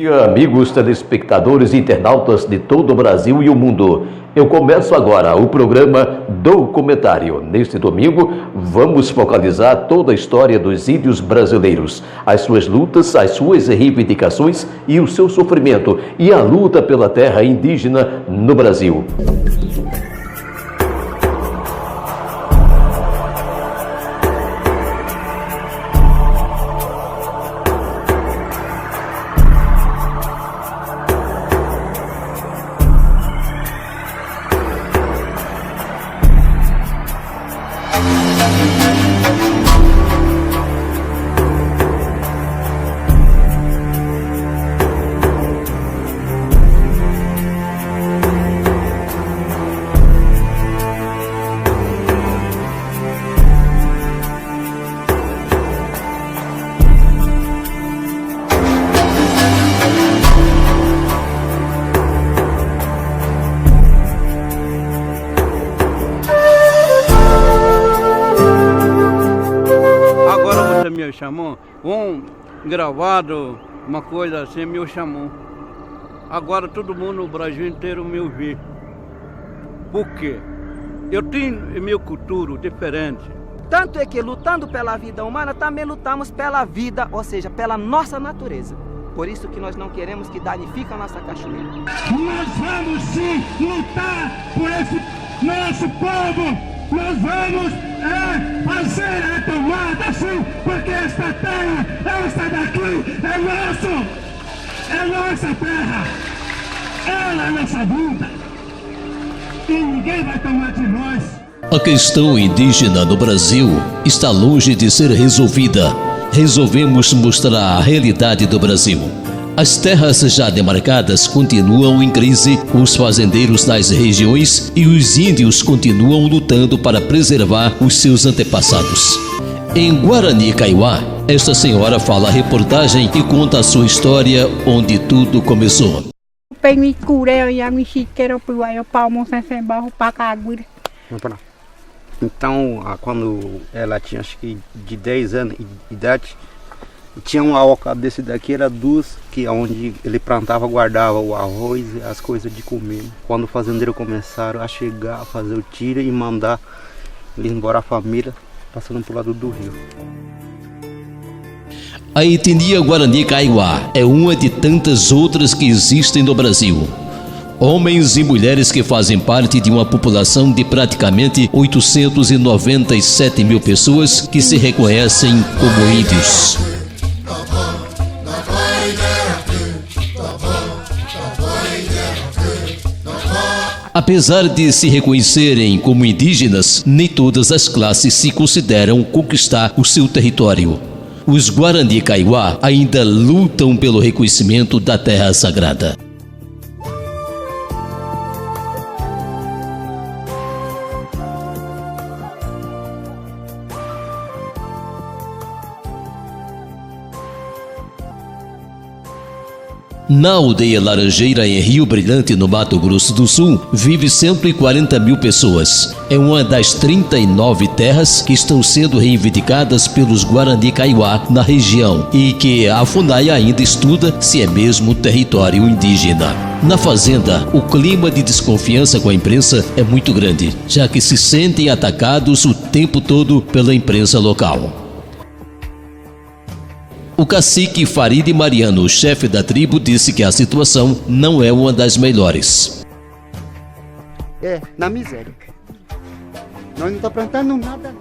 E amigos telespectadores e internautas de todo o Brasil e o mundo, eu começo agora o programa Documentário. Neste domingo, vamos focalizar toda a história dos índios brasileiros, as suas lutas, as suas reivindicações e o seu sofrimento e a luta pela terra indígena no Brasil. Me chamou, gravado, uma coisa assim, me chamou. Agora todo mundo no Brasil inteiro me ouviu. Por quê? Eu tenho minha cultura diferente. Tanto é que lutando pela vida humana, também lutamos pela vida, ou seja, pela nossa natureza. Por isso que nós não queremos que danifique a nossa cachoeira. Nós vamos sim lutar por esse nosso povo. Nós vamos fazer a tomada sim, porque esta terra, esta daqui é nossa terra, ela é nossa vida e ninguém vai tomar de nós. A questão indígena no Brasil está longe de ser resolvida. Resolvemos mostrar a realidade do Brasil. As terras já demarcadas continuam em crise, os fazendeiros das regiões e os índios continuam lutando para preservar os seus antepassados. Em Guarani Kaiowá, esta senhora fala a reportagem e conta a sua história onde tudo começou. Então, quando ela tinha acho que de 10 anos de idade, tinha uma oca desse daqui, era duas, que é onde ele plantava, guardava o arroz e as coisas de comer. Quando os fazendeiros começaram a chegar, a fazer o tiro e mandar eles embora a família, passando pro lado do rio. A etnia Guarani Kaiowá é uma de tantas outras que existem no Brasil. Homens e mulheres que fazem parte de uma população de praticamente 897 mil pessoas que se reconhecem como índios. Apesar de se reconhecerem como indígenas, nem todas as classes se consideram conquistar o seu território. Os Guarani Kaiowá ainda lutam pelo reconhecimento da terra sagrada. Na aldeia Laranjeira, em Rio Brilhante, no Mato Grosso do Sul, vive 140 mil pessoas. É uma das 39 terras que estão sendo reivindicadas pelos Guarani Kaiowá na região e que a FUNAI ainda estuda se é mesmo território indígena. Na fazenda, o clima de desconfiança com a imprensa é muito grande, já que se sentem atacados o tempo todo pela imprensa local. O cacique Farid Mariano, chefe da tribo, disse que a situação não é uma das melhores. Na miséria. Nós não estamos plantando nada.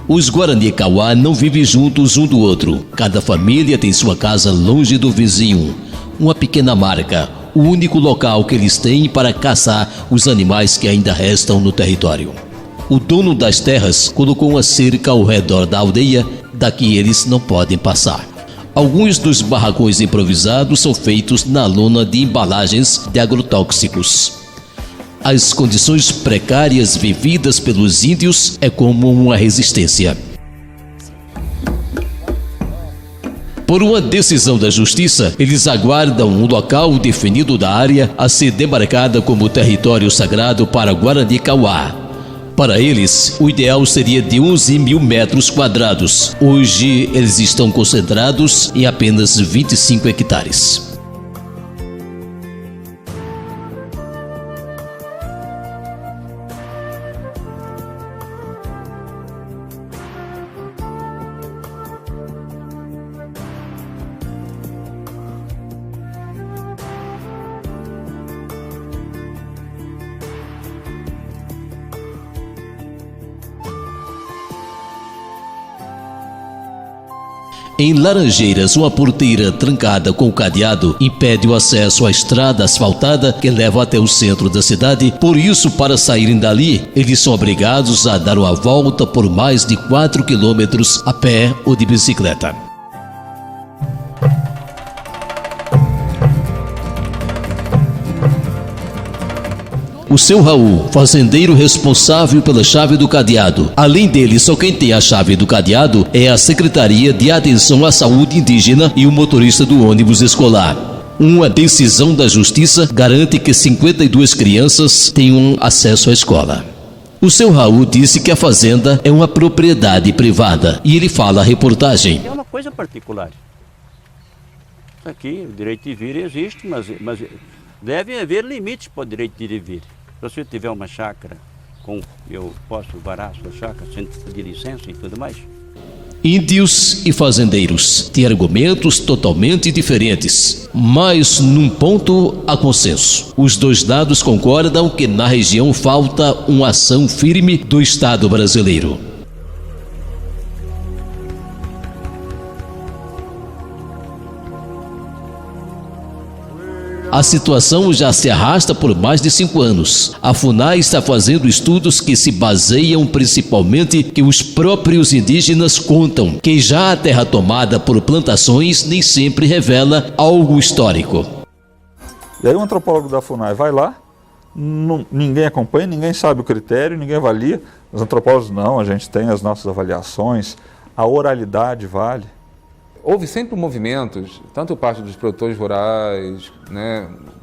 Os Guarani Kaiowá não vivem juntos um do outro. Cada família tem sua casa longe do vizinho. Uma pequena marca, o único local que eles têm para caçar os animais que ainda restam no território. O dono das terras colocou uma cerca ao redor da aldeia, daqui eles não podem passar. Alguns dos barracões improvisados são feitos na lona de embalagens de agrotóxicos. As condições precárias vividas pelos índios é como uma resistência. Por uma decisão da justiça, eles aguardam um local definido da área a ser demarcada como território sagrado para Guarani Kaiowá. Para eles, o ideal seria de 11 mil metros quadrados. Hoje, eles estão concentrados em apenas 25 hectares. Em Laranjeiras, uma porteira trancada com cadeado impede o acesso à estrada asfaltada que leva até o centro da cidade. Por isso, para saírem dali, eles são obrigados a dar uma volta por mais de 4 quilômetros a pé ou de bicicleta. O seu Raul, fazendeiro responsável pela chave do cadeado. Além dele, só quem tem a chave do cadeado é a Secretaria de Atenção à Saúde Indígena e o motorista do ônibus escolar. Uma decisão da Justiça garante que 52 crianças tenham acesso à escola. O seu Raul disse que a fazenda é uma propriedade privada e ele fala à reportagem. É uma coisa particular. Isso aqui, o direito de vir existe, mas deve haver limites para o direito de vir. Se você tiver uma chácara, eu posso varar a sua chácara sem de licença e tudo mais? Índios e fazendeiros têm argumentos totalmente diferentes, mas num ponto há consenso. Os dois lados concordam que na região falta uma ação firme do Estado brasileiro. A situação já se arrasta por mais de 5 anos. A FUNAI está fazendo estudos que se baseiam principalmente que os próprios indígenas contam que já a terra tomada por plantações nem sempre revela algo histórico. E aí o antropólogo da FUNAI vai lá, ninguém acompanha, ninguém sabe o critério, ninguém avalia. Os antropólogos não, a gente tem as nossas avaliações, a oralidade vale. Houve sempre movimentos, tanto parte dos produtores rurais,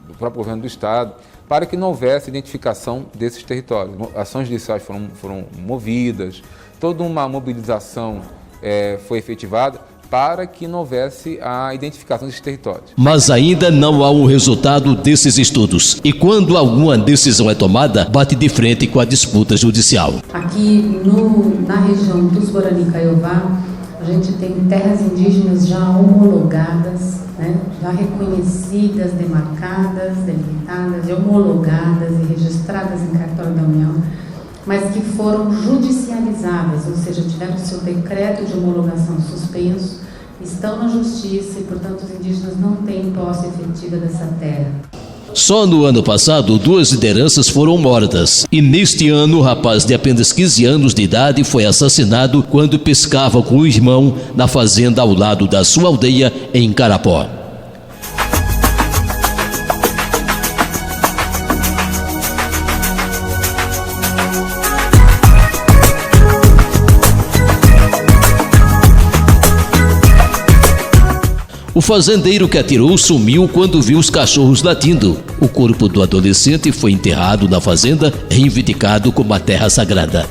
do próprio governo do Estado, para que não houvesse identificação desses territórios. Ações judiciais foram movidas, toda uma mobilização foi efetivada para que não houvesse a identificação desses territórios. Mas ainda não há um resultado desses estudos. E quando alguma decisão é tomada, bate de frente com a disputa judicial. Aqui na região dos Guarani Kaiowá, a gente tem terras indígenas já homologadas, já reconhecidas, demarcadas, delimitadas, homologadas e registradas em cartório da União, mas que foram judicializadas, ou seja, tiveram seu decreto de homologação suspenso, estão na justiça e, portanto, os indígenas não têm posse efetiva dessa terra. Só no ano passado, 2 lideranças foram mortas. E neste ano, o rapaz de apenas 15 anos de idade foi assassinado quando pescava com o irmão na fazenda ao lado da sua aldeia em Carapó. O fazendeiro que atirou sumiu quando viu os cachorros latindo. O corpo do adolescente foi enterrado na fazenda, reivindicado como a terra sagrada.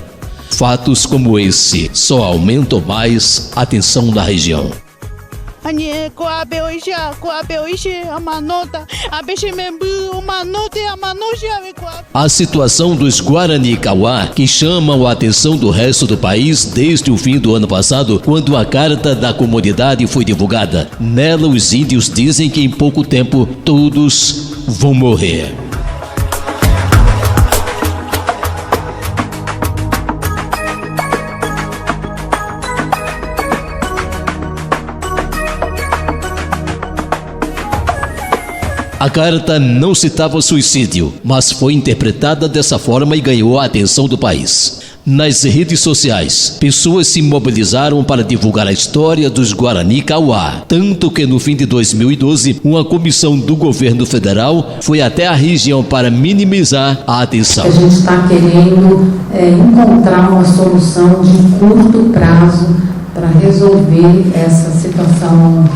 Fatos como esse só aumentam mais a tensão na região. A situação dos Guarani Kaiowá, que chamam a atenção do resto do país desde o fim do ano passado, quando a carta da comunidade foi divulgada. Nela, os índios dizem que em pouco tempo todos vão morrer. A carta não citava suicídio, mas foi interpretada dessa forma e ganhou a atenção do país. Nas redes sociais, pessoas se mobilizaram para divulgar a história dos Guarani Kaiowá, tanto que no fim de 2012, uma comissão do governo federal foi até a região para minimizar a atenção. A gente está querendo encontrar uma solução de curto prazo para resolver essa situação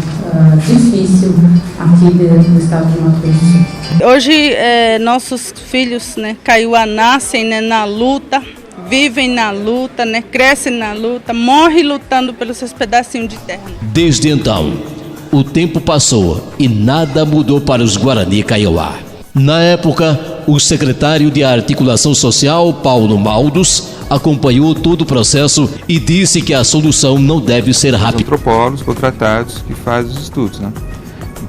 difícil aqui dentro do estado de Mato Grosso. Hoje nossos filhos, Kaiowá, nascem na luta, vivem na luta, crescem na luta, morrem lutando pelos seus pedacinhos de terra. Desde então, o tempo passou e nada mudou para os Guarani Kaiowá. Na época, o secretário de Articulação Social, Paulo Maldos, acompanhou todo o processo e disse que a solução não deve ser rápida. Os antropólogos contratados que fazem os estudos,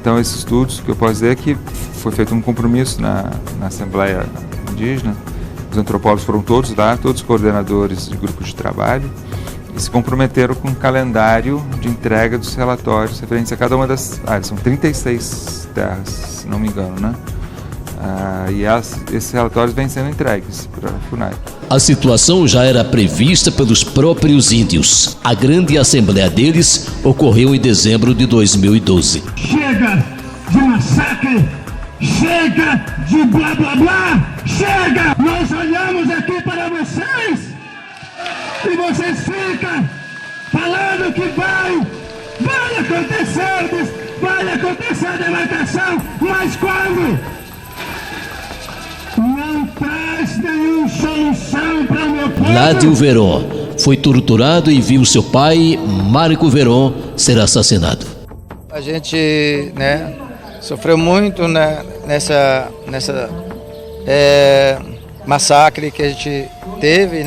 Então, esses estudos, o que eu posso dizer é que foi feito um compromisso na Assembleia Indígena. Os antropólogos foram todos lá, todos coordenadores de grupos de trabalho, e se comprometeram com um calendário de entrega dos relatórios referentes a cada uma das áreas. São 36 terras, se não me engano, né? Esses relatórios vêm sendo entregues para a FUNAI. A situação já era prevista pelos próprios índios. A grande assembleia deles ocorreu em dezembro de 2012. Chega de massacre! Chega de blá blá blá! Chega! Nós olhamos aqui para vocês e vocês ficam falando que vai acontecer a demarcação, mas quando? Não traz nenhuma solução para o meu povo. Ládio Veron foi torturado e viu seu pai, Marco Veron, ser assassinado. A gente, sofreu muito, nessa massacre que a gente teve,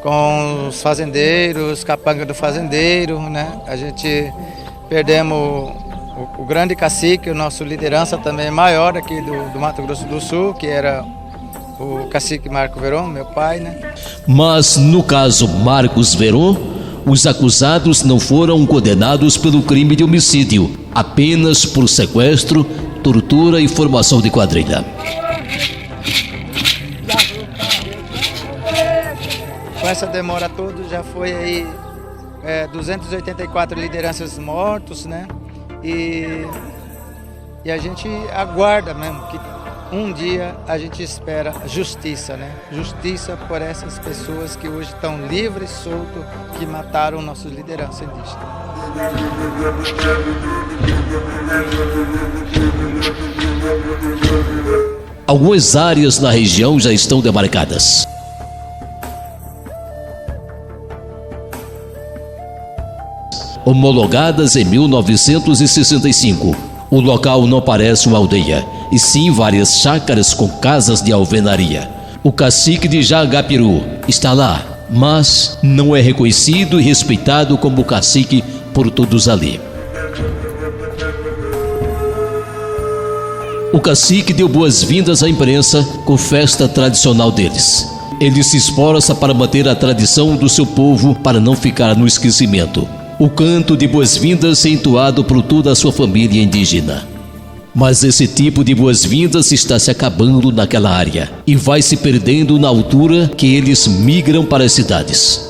com os fazendeiros, capanga do fazendeiro, A gente perdemos o grande cacique, o nosso liderança também maior aqui do Mato Grosso do Sul, que era o cacique Marco Veron, meu pai, Mas no caso Marcos Veron, os acusados não foram condenados pelo crime de homicídio, apenas por sequestro, tortura e formação de quadrilha. Com essa demora toda já foi aí 284 lideranças mortos, E a gente aguarda mesmo que um dia a gente espera justiça, Justiça por essas pessoas que hoje estão livres e soltos, que mataram nossos lideranças indígenas. Algumas áreas na região já estão demarcadas. Homologadas em 1965. O local não parece uma aldeia, e sim várias chácaras com casas de alvenaria. O cacique de Jagapiru está lá, mas não é reconhecido e respeitado como cacique por todos ali. O cacique deu boas-vindas à imprensa com festa tradicional deles. Ele se esforça para manter a tradição do seu povo para não ficar no esquecimento. O canto de boas-vindas é entoado por toda a sua família indígena. Mas esse tipo de boas-vindas está se acabando naquela área e vai se perdendo na altura que eles migram para as cidades.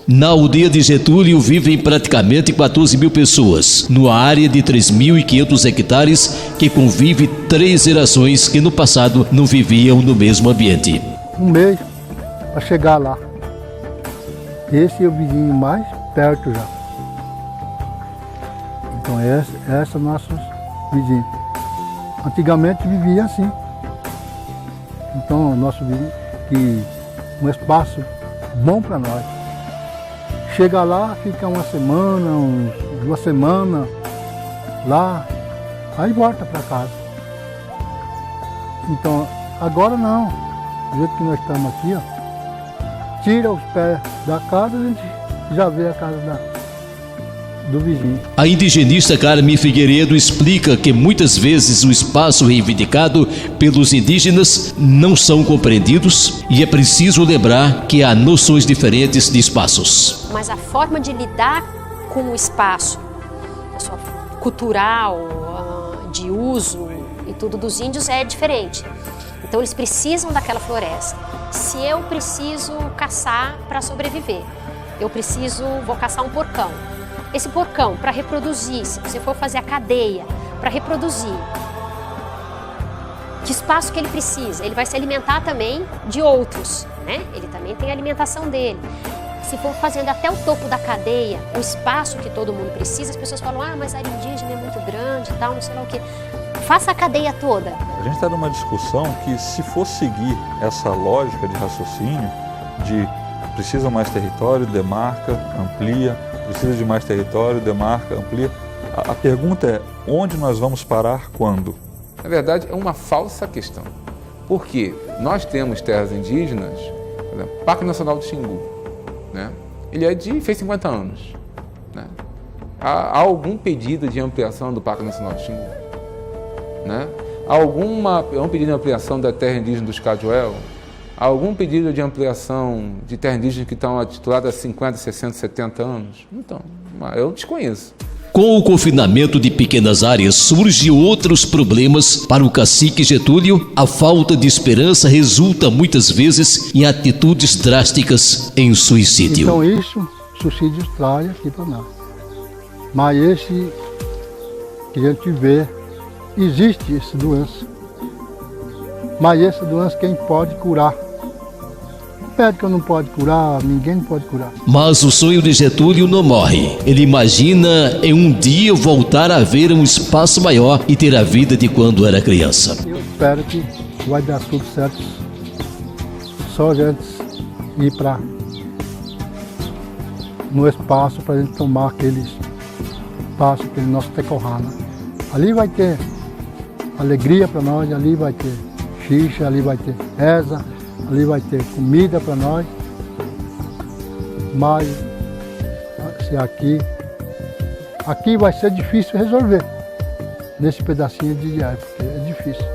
Na aldeia de Getúlio vivem praticamente 14 mil pessoas, numa área de 3.500 hectares que convive 3 gerações que no passado não viviam no mesmo ambiente. Um mês para chegar lá. Esse é o vizinho mais perto já. Então esse é o nosso vizinho. Antigamente vivia assim. Então o nosso vizinho, que um espaço bom para nós. Chega lá, fica uma semana, 2 semanas lá, aí volta para casa. Então agora não. Do jeito que nós estamos aqui, tira os pés da casa, a gente já vê a casa do vizinho. A indigenista Carmen Figueiredo explica que muitas vezes o espaço reivindicado pelos indígenas não são compreendidos e é preciso lembrar que há noções diferentes de espaços. Mas a forma de lidar com o espaço, a sua cultural, de uso e tudo dos índios é diferente. Então eles precisam daquela floresta. Se eu preciso caçar para sobreviver, vou caçar um porcão. Esse porcão, para reproduzir, se você for fazer a cadeia, para reproduzir, que espaço que ele precisa? Ele vai se alimentar também de outros, Ele também tem a alimentação dele. Se for fazendo até o topo da cadeia, o espaço que todo mundo precisa, as pessoas falam, mas a área indígena é muito grande e tal, não sei lá o quê. Faça a cadeia toda. A gente está numa discussão que, se for seguir essa lógica de raciocínio, de precisa mais território, demarca, amplia, precisa de mais território, demarca, amplia, a pergunta é, onde nós vamos parar quando? Na verdade, é uma falsa questão. Porque nós temos terras indígenas, por exemplo, Parque Nacional do Xingu, ele fez 50 anos. Há algum pedido de ampliação do Parque Nacional do Xingu? Há um pedido de ampliação da terra indígena dos Cajuel? algum pedido de ampliação de terra indígena que estão tituladas há 50, 60, 70 anos? Então, eu desconheço. Com o confinamento de pequenas áreas, surgem outros problemas para o cacique Getúlio. A falta de esperança resulta muitas vezes em atitudes drásticas em suicídio. Então isso, suicídio traz aqui para nós. Mas esse que a gente vê, existe essa doença. Mas essa doença quem pode curar? O médico não pode curar, ninguém não pode curar. Mas o sonho de Getúlio não morre. Ele imagina em um dia voltar a ver um espaço maior e ter a vida de quando era criança. Eu espero que vai dar tudo certo. Só a gente ir para no espaço para a gente tomar aquele espaço, aquele nosso tecorrana. Ali vai ter alegria para nós, ali vai ter xixa, ali vai ter reza, ali vai ter comida para nós, mas se aqui vai ser difícil resolver, nesse pedacinho de diário, porque é difícil.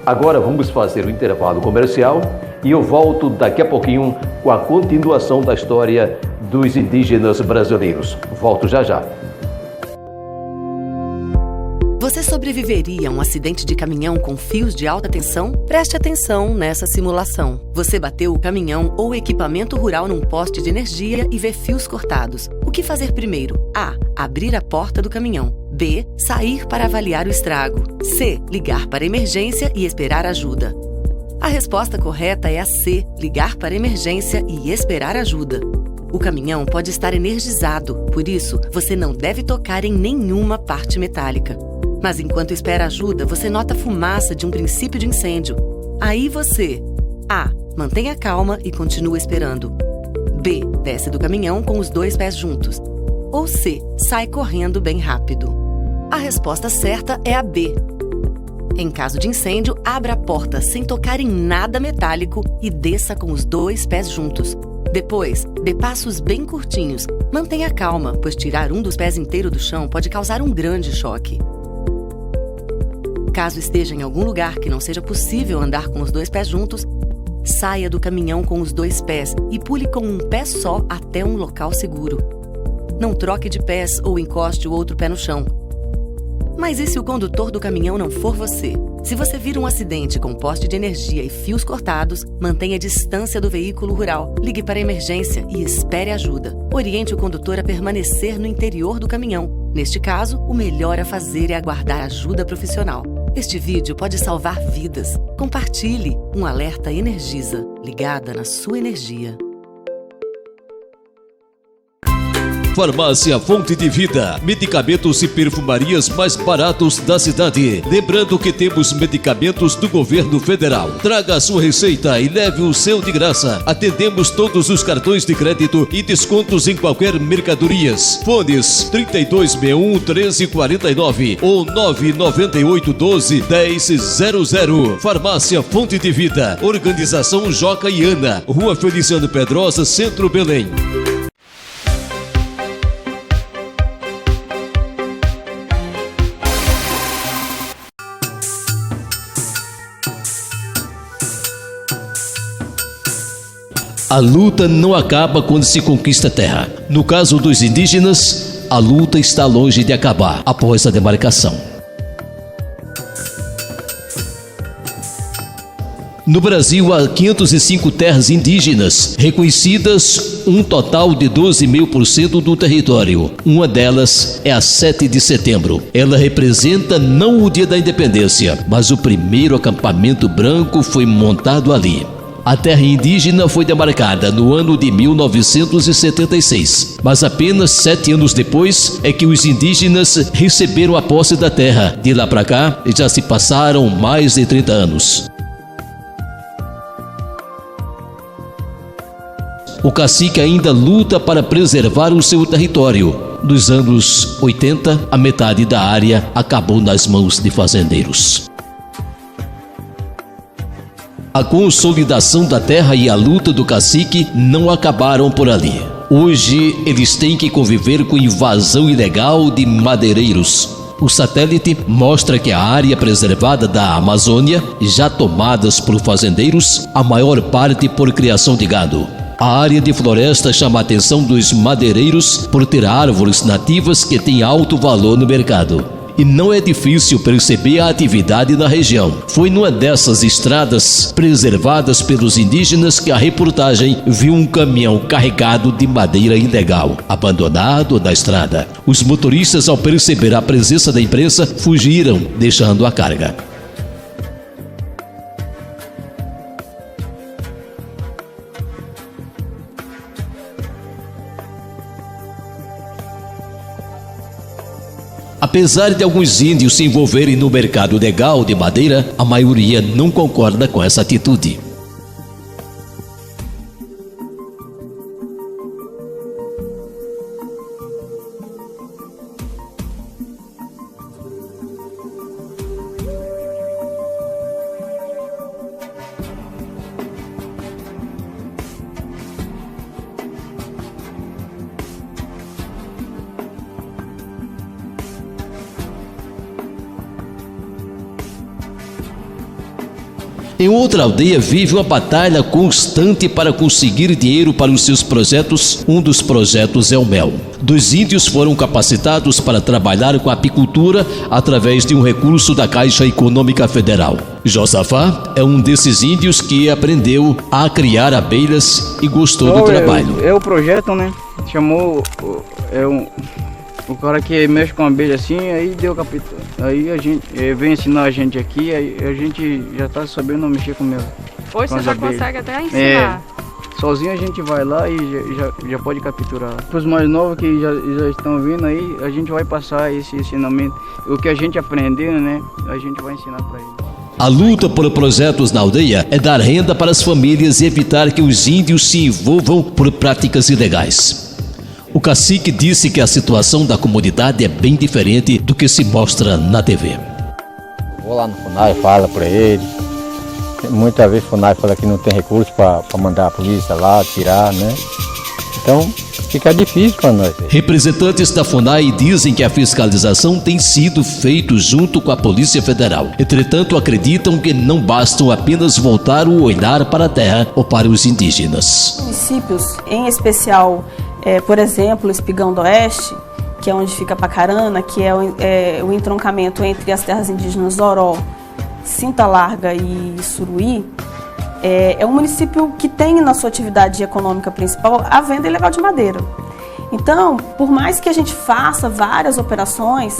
Agora vamos fazer o intervalo comercial e eu volto daqui a pouquinho com a continuação da história dos indígenas brasileiros. Volto já já. Você sobreviveria a um acidente de caminhão com fios de alta tensão? Preste atenção nessa simulação. Você bateu o caminhão ou equipamento rural num poste de energia e vê fios cortados. O que fazer primeiro? A. Abrir a porta do caminhão. B. Sair para avaliar o estrago. C. Ligar para a emergência e esperar ajuda. A resposta correta é a C. Ligar para a emergência e esperar ajuda. O caminhão pode estar energizado, por isso você não deve tocar em nenhuma parte metálica. Mas enquanto espera ajuda, você nota fumaça de um princípio de incêndio. Aí você A. Mantenha calma e continua esperando. B. Desce do caminhão com os 2 pés juntos. Ou C. Sai correndo bem rápido. A resposta certa é a B. Em caso de incêndio, abra a porta sem tocar em nada metálico e desça com os 2 pés juntos. Depois, dê passos bem curtinhos. Mantenha calma, pois tirar um dos pés inteiro do chão pode causar um grande choque. Caso esteja em algum lugar que não seja possível andar com os 2 pés juntos, saia do caminhão com os 2 pés e pule com um pé só até um local seguro. Não troque de pés ou encoste o outro pé no chão. Mas e se o condutor do caminhão não for você? Se você vir um acidente com poste de energia e fios cortados, mantenha a distância do veículo rural, ligue para a emergência e espere ajuda. Oriente o condutor a permanecer no interior do caminhão. Neste caso, o melhor a fazer é aguardar ajuda profissional. Este vídeo pode salvar vidas. Compartilhe. Um alerta Energisa, ligada na sua energia. Farmácia Fonte de Vida, medicamentos e perfumarias mais baratos da cidade. Lembrando que temos medicamentos do governo federal. Traga a sua receita e leve o seu de graça. Atendemos todos os cartões de crédito e descontos em qualquer mercadorias. Fones 3261-1349 ou 99812-1000. Farmácia Fonte de Vida. Organização Joca e Ana. Rua Feliciano Pedrosa, Centro Belém. A luta não acaba quando se conquista a terra. No caso dos indígenas, a luta está longe de acabar após a demarcação. No Brasil, há 505 terras indígenas, reconhecidas um total de 12,5% do território. Uma delas é a 7 de setembro. Ela representa não o dia da independência, mas o primeiro acampamento branco foi montado ali. A terra indígena foi demarcada no ano de 1976, mas apenas 7 anos depois é que os indígenas receberam a posse da terra. De lá para cá, já se passaram mais de 30 anos. O cacique ainda luta para preservar o seu território. Nos anos 80, a metade da área acabou nas mãos de fazendeiros. A consolidação da terra e a luta do cacique não acabaram por ali. Hoje, eles têm que conviver com invasão ilegal de madeireiros. O satélite mostra que a área preservada da Amazônia, já tomadas por fazendeiros, a maior parte por criação de gado. A área de floresta chama a atenção dos madeireiros por ter árvores nativas que têm alto valor no mercado. E não é difícil perceber a atividade na região. Foi numa dessas estradas preservadas pelos indígenas que a reportagem viu um caminhão carregado de madeira ilegal, abandonado na estrada. Os motoristas, ao perceber a presença da imprensa, fugiram, deixando a carga. Apesar de alguns índios se envolverem no mercado legal de madeira, a maioria não concorda com essa atitude. Em outra aldeia vive uma batalha constante para conseguir dinheiro para os seus projetos. Um dos projetos é o mel. 2 índios foram capacitados para trabalhar com a apicultura através de um recurso da Caixa Econômica Federal. Josafá é um desses índios que aprendeu a criar abelhas e gostou do trabalho. É o projeto, né? Chamou o cara que mexe com abelha assim, aí deu capítulo. Aí a gente vem ensinar a gente aqui, aí a gente já tá sabendo mexer com mel. Hoje você já consegue até ensinar. Sozinho a gente vai lá e já pode capturar. Para os mais novos que já estão vindo aí, a gente vai passar esse ensinamento. O que a gente aprendeu, né, a gente vai ensinar para eles. A luta por projetos na aldeia é dar renda para as famílias e evitar que os índios se envolvam por práticas ilegais. O cacique disse que a situação da comunidade é bem diferente do que se mostra na TV. Vou lá no FUNAI, falo para ele. Muitas vezes o FUNAI fala que não tem recurso para mandar a polícia lá, tirar, né? Então fica difícil para nós. Representantes da FUNAI dizem que a fiscalização tem sido feita junto com a Polícia Federal. Entretanto, acreditam que não bastam apenas voltar o olhar para a terra ou para os indígenas. Municípios, em especial, por exemplo, Espigão do Oeste, que é onde fica Pacarana, que é o entroncamento entre as terras indígenas Oró, Cinta Larga e Suruí, é um município que tem na sua atividade econômica principal a venda ilegal de madeira. Então, por mais que a gente faça várias operações,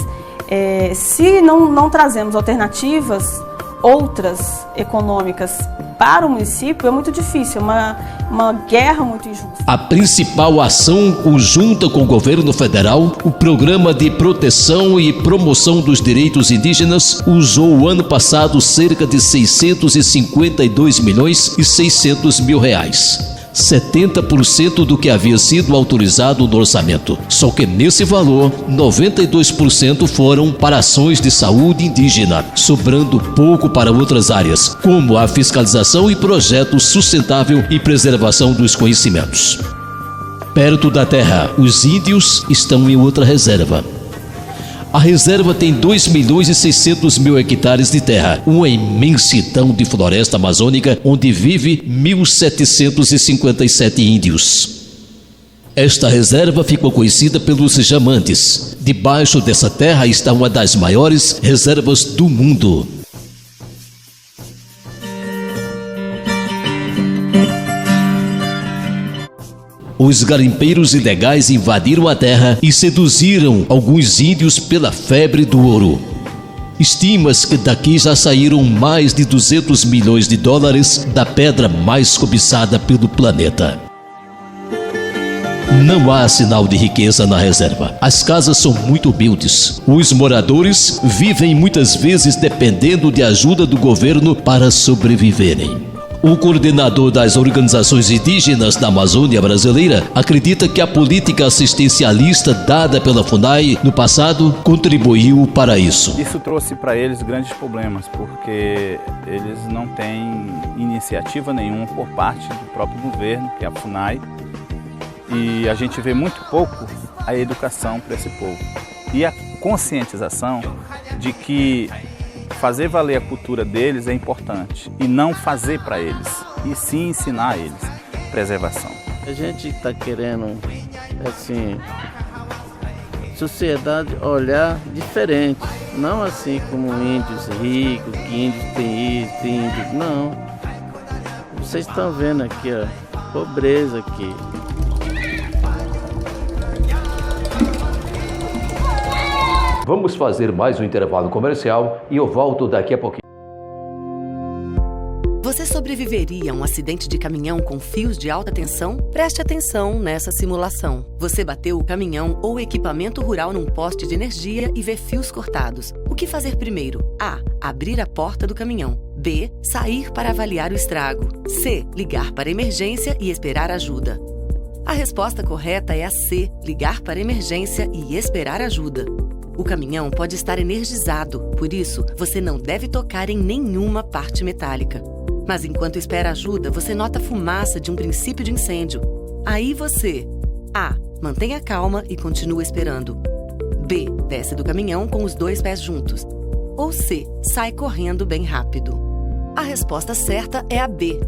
se não trazemos alternativas outras econômicas para o município, é muito difícil, é uma guerra muito injusta. A principal ação conjunta com o governo federal, o Programa de Proteção e Promoção dos Direitos Indígenas, usou o ano passado cerca de 652 milhões e 600 mil reais. 70% do que havia sido autorizado no orçamento. Só que nesse valor, 92% foram para ações de saúde indígena, sobrando pouco para outras áreas, como a fiscalização e projetos sustentável e preservação dos conhecimentos. Perto da terra, os índios estão em outra reserva. A reserva tem 2.600.000 hectares de terra, uma imensidão de floresta amazônica onde vive 1.757 índios. Esta reserva ficou conhecida pelos Jamantes. Debaixo dessa terra está uma das maiores reservas do mundo. Os garimpeiros ilegais invadiram a terra e seduziram alguns índios pela febre do ouro. Estima-se que daqui já saíram mais de 200 milhões de dólares da pedra mais cobiçada pelo planeta. Não há sinal de riqueza na reserva. As casas são muito humildes. Os moradores vivem muitas vezes dependendo de ajuda do governo para sobreviverem. O coordenador das organizações indígenas da Amazônia brasileira acredita que a política assistencialista dada pela FUNAI no passado contribuiu para isso. Isso trouxe para eles grandes problemas, porque eles não têm iniciativa nenhuma por parte do próprio governo, que é a FUNAI, e a gente vê muito pouco a educação para esse povo. E a conscientização de que fazer valer a cultura deles é importante e não fazer para eles, e sim ensinar a eles preservação. A gente está querendo, assim, sociedade olhar diferente, não assim como índios ricos, que índios tem isso, tem índios, não. Vocês estão vendo aqui, ó, pobreza aqui. Vamos fazer mais um intervalo comercial e eu volto daqui a pouquinho. Você sobreviveria a um acidente de caminhão com fios de alta tensão? Preste atenção nessa simulação. Você bateu o caminhão ou equipamento rural num poste de energia e vê fios cortados. O que fazer primeiro? A. Abrir a porta do caminhão. B. Sair para avaliar o estrago. C. Ligar para a emergência e esperar ajuda. A resposta correta é a C. Ligar para a emergência e esperar ajuda. O caminhão pode estar energizado, por isso você não deve tocar em nenhuma parte metálica. Mas enquanto espera ajuda, você nota a fumaça de um princípio de incêndio. Aí você: A. Mantenha calma e continua esperando. B. Desce do caminhão com os 2 pés juntos. Ou C. Sai correndo bem rápido. A resposta certa é a B.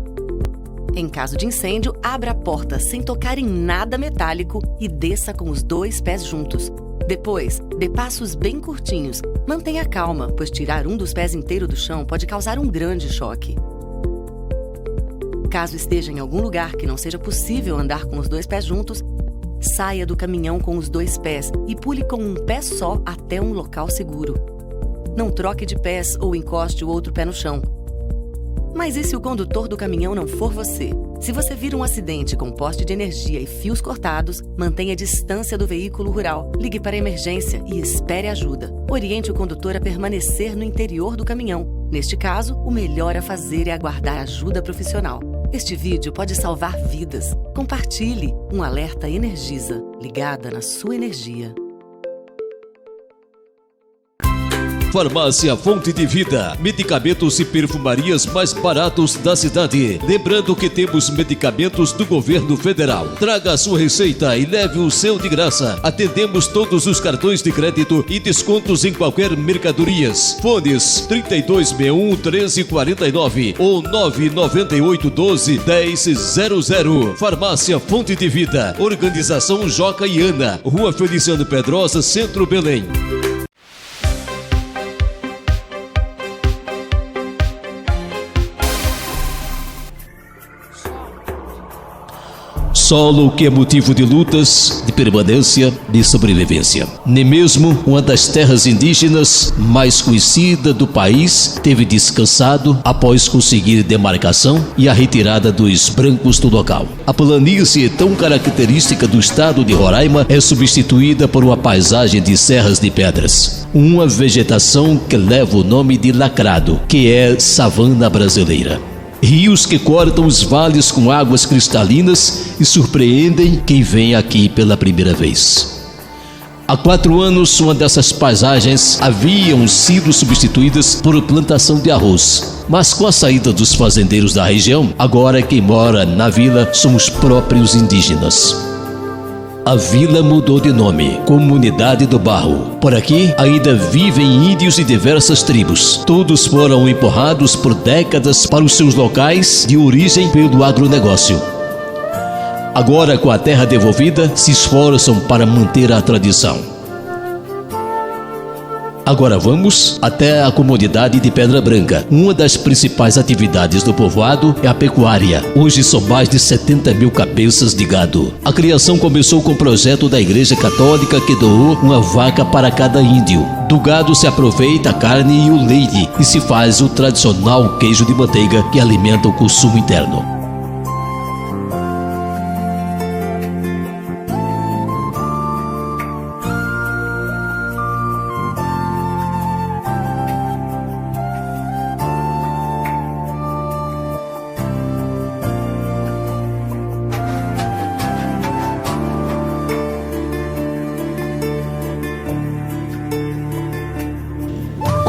Em caso de incêndio, abra a porta sem tocar em nada metálico e desça com os 2 pés juntos. Depois, dê passos bem curtinhos. Mantenha calma, pois tirar um dos pés inteiro do chão pode causar um grande choque. Caso esteja em algum lugar que não seja possível andar com os 2 pés juntos, saia do caminhão com os 2 pés e pule com um pé só até um local seguro. Não troque de pés ou encoste o outro pé no chão. Mas e se o condutor do caminhão não for você? Se você vir um acidente com poste de energia e fios cortados, mantenha a distância do veículo rural, ligue para a emergência e espere ajuda. Oriente o condutor a permanecer no interior do caminhão. Neste caso, o melhor a fazer é aguardar ajuda profissional. Este vídeo pode salvar vidas. Compartilhe. Um alerta Energisa, ligada na sua energia. Farmácia Fonte de Vida, medicamentos e perfumarias mais baratos da cidade. Lembrando que temos medicamentos do governo federal. Traga a sua receita e leve o seu de graça. Atendemos todos os cartões de crédito e descontos em qualquer mercadorias. Fones 3261-1349 ou 99812-1000. Farmácia Fonte de Vida. Organização Joca e Ana. Rua Feliciano Pedrosa, Centro Belém. Solo que é motivo de lutas, de permanência, de sobrevivência. Nem mesmo uma das terras indígenas mais conhecida do país teve descansado após conseguir demarcação e a retirada dos brancos do local. A planície tão característica do estado de Roraima é substituída por uma paisagem de serras de pedras. Uma vegetação que leva o nome de lacrado, que é savana brasileira. Rios que cortam os vales com águas cristalinas e surpreendem quem vem aqui pela primeira vez. Há 4 anos, uma dessas paisagens haviam sido substituídas por plantação de arroz. Mas com a saída dos fazendeiros da região, agora quem mora na vila são os próprios indígenas. A vila mudou de nome, Comunidade do Barro. Por aqui ainda vivem índios de diversas tribos. Todos foram empurrados por décadas para os seus locais de origem pelo agronegócio. Agora, com a terra devolvida, se esforçam para manter a tradição. Agora vamos até a comunidade de Pedra Branca. Uma das principais atividades do povoado é a pecuária. Hoje são mais de 70 mil cabeças de gado. A criação começou com o projeto da Igreja Católica, que doou uma vaca para cada índio. Do gado se aproveita a carne e o leite e se faz o tradicional queijo de manteiga que alimenta o consumo interno.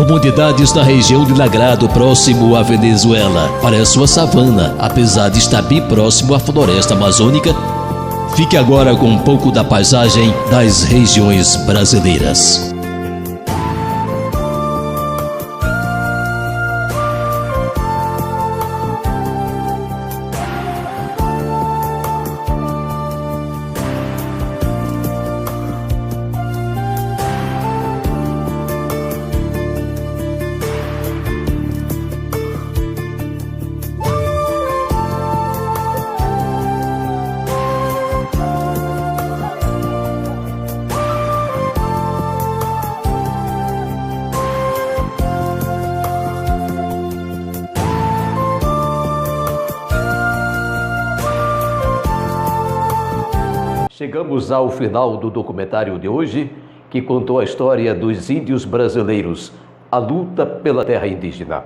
Comunidades da região de Lagrado, próximo à Venezuela, parece uma savana, apesar de estar bem próximo à floresta amazônica. Fique agora com um pouco da paisagem das regiões brasileiras. Chegamos ao final do documentário de hoje, que contou a história dos índios brasileiros, a luta pela terra indígena.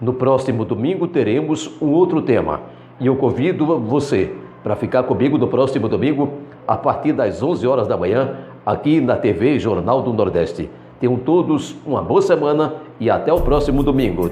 No próximo domingo teremos um outro tema e eu convido você para ficar comigo no próximo domingo, a partir das 11 horas da manhã, aqui na TV Jornal do Nordeste. Tenham todos uma boa semana e até o próximo domingo.